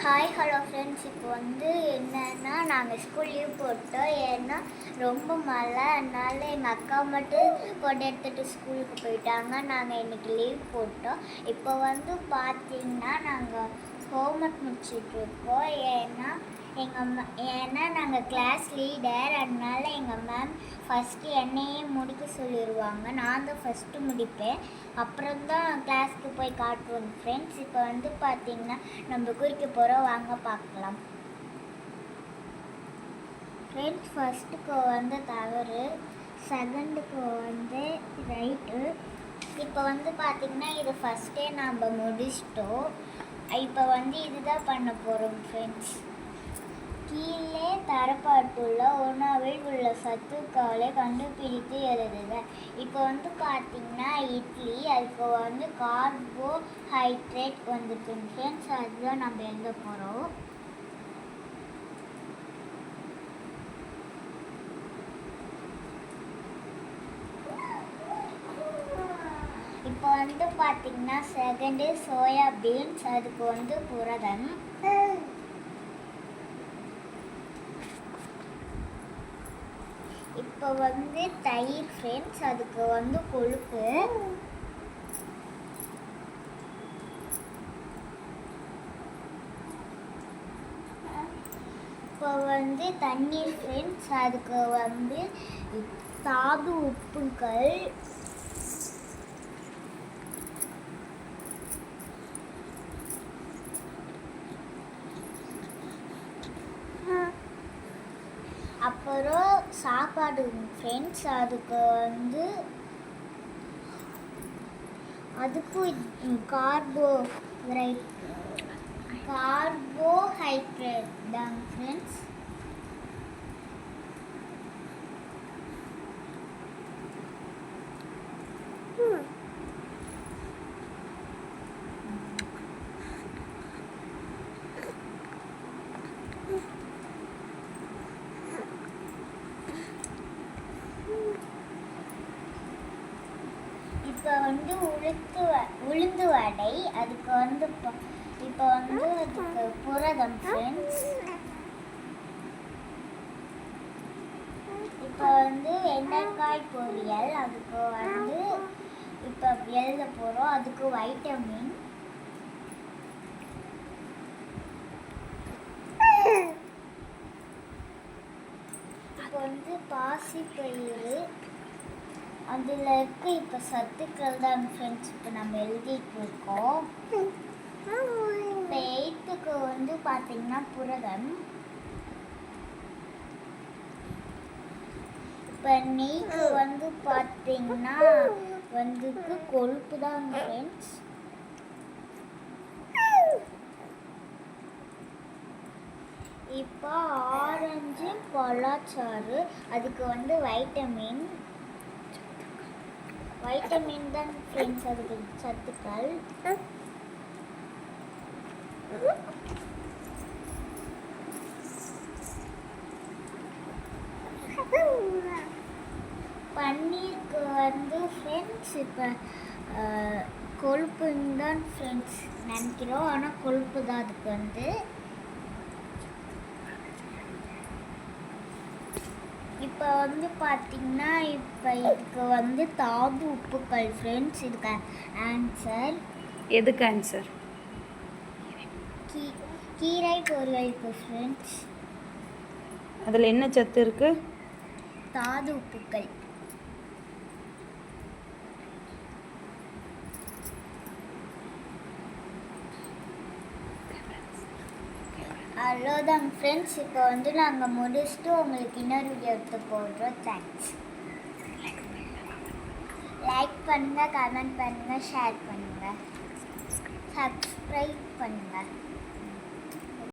Hi hello friends. இப்போ என்னென்னா நாங்கள் ஸ்கூல் லீவ் போட்டோம். ஏன்னா ரொம்ப மழை, அதனால எங்கள் அக்கா மட்டும் கொண்டு எடுத்துகிட்டு ஸ்கூலுக்கு போயிட்டாங்க. நாங்கள் இன்றைக்கி லீவ் போட்டோம். இப்போ பார்த்திங்கன்னா நாங்கள் ஹோம்ஒர்க் முடிச்சிட்ருக்கோம். ஏன்னா நாங்கள் கிளாஸ் லீடர், அதனால எங்கள் மேம் ஃபஸ்ட்டு என்னையே முடிக்க சொல்லிடுவாங்க. நான் தான் ஃபஸ்ட்டு முடிப்பேன், அப்புறம்தான் கிளாஸ்க்கு போய் காட்டுவோம் ஃப்ரெண்ட்ஸ். இப்போ பார்த்திங்கன்னா நம்ம குறிக்க போகிறோம், வாங்க பார்க்கலாம் ஃப்ரெண்ட்ஸ். ஃபஸ்ட்டுக்கு தவறு, செகண்டுக்கு ரைட்டு. இப்போ பார்த்திங்கன்னா இது ஃபஸ்ட்டே நம்ம முடிச்சிட்டோம். இப்போ இதுதான் பண்ண போகிறோம் ஃப்ரெண்ட்ஸ். கீழே தரப்பட்டுள்ள உணவில் உள்ள சத்துக்களை கண்டுபிடித்து எழுதுக. இப்போ பார்த்திங்கன்னா இட்லி, அதுக்கு கார்போஹைட்ரேட் வந்துருக்கு ஃப்ரெண்ட்ஸ். அதுதான் நம்ம எழுத போகிறோம். இப்போ பார்த்திங்கன்னா செகண்டு சோயாபீன்ஸ், அதுக்கு புரதம். இப்போ தயிர் ஃப்ரெண்ட்ஸ், அதுக்கு கொழுப்பு. இப்போ தண்ணீர் ஃப்ரெண்ட்ஸ், அதுக்கு தாது உப்புகள். அப்புறம் சாப்பாடு ஃப்ரெண்ட்ஸ், அதுக்கும் கார்போஹைட்ரேட் தான் ஃப்ரெண்ட்ஸ். இப்போ உளுந்து வடை, அதுக்கு இப்போ அதுக்கு புரதம் ஃப்ரெண்ட்ஸ். இப்போ வெண்டைக்காய் பொரியல், அதுக்கு இப்போ எழுத போகிறோம். அதுக்கு வைட்டமின். இப்போ பாசிப்பயிறு, அதில் இருக்க இப்போ சத்துக்கள் தான் ஃப்ரெண்ட்ஸ் இப்போ நம்ம எழுதிட்டு இருக்கோம். இப்போ எயித்துக்கு பார்த்திங்கன்னா புரதம். இப்போ நெய்க்கு பார்த்திங்கன்னா கொழுப்பு தான் ஃப்ரெண்ட்ஸ். இப்போ ஆரஞ்சு பழச்சாறு, அதுக்கு வைட்டமின் தான் ஃப்ரெண்ட்ஸ், அதுக்கு சத்துக்கள். பன்னீருக்கு ஃப்ரெண்ட்ஸ் இப்போ கொழுப்புன்னு தான் ஃப்ரெண்ட்ஸ் நினைக்கிறோம், ஆனால் கொழுப்பு தான் அதுக்கு. இப்போ பார்த்திங்கன்னா இப்போ இதுக்கு தாது உப்புக்கள் ஃப்ரெண்ட்ஸ். இதுக்கு ஆன்சர். எதுக்கு ஆன்சர்? கீரை பொரியலுக்கு ஃப்ரெண்ட்ஸ். அதில் என்ன சத்து இருக்கு? தாது உப்புக்கள். அவ்வளோதான் ஃப்ரெண்ட்ஸ். இப்போ நாங்கள் முடிச்சுட்டு உங்களுக்கு இன்னொரு வீடியோ எடுத்து போடுறோம். தேங்க்ஸ். லைக் பண்ணுங்கள், கமெண்ட் பண்ணுங்கள், ஷேர் பண்ணுங்கள், சப்ஸ்கிரைப் பண்ணுங்கள்.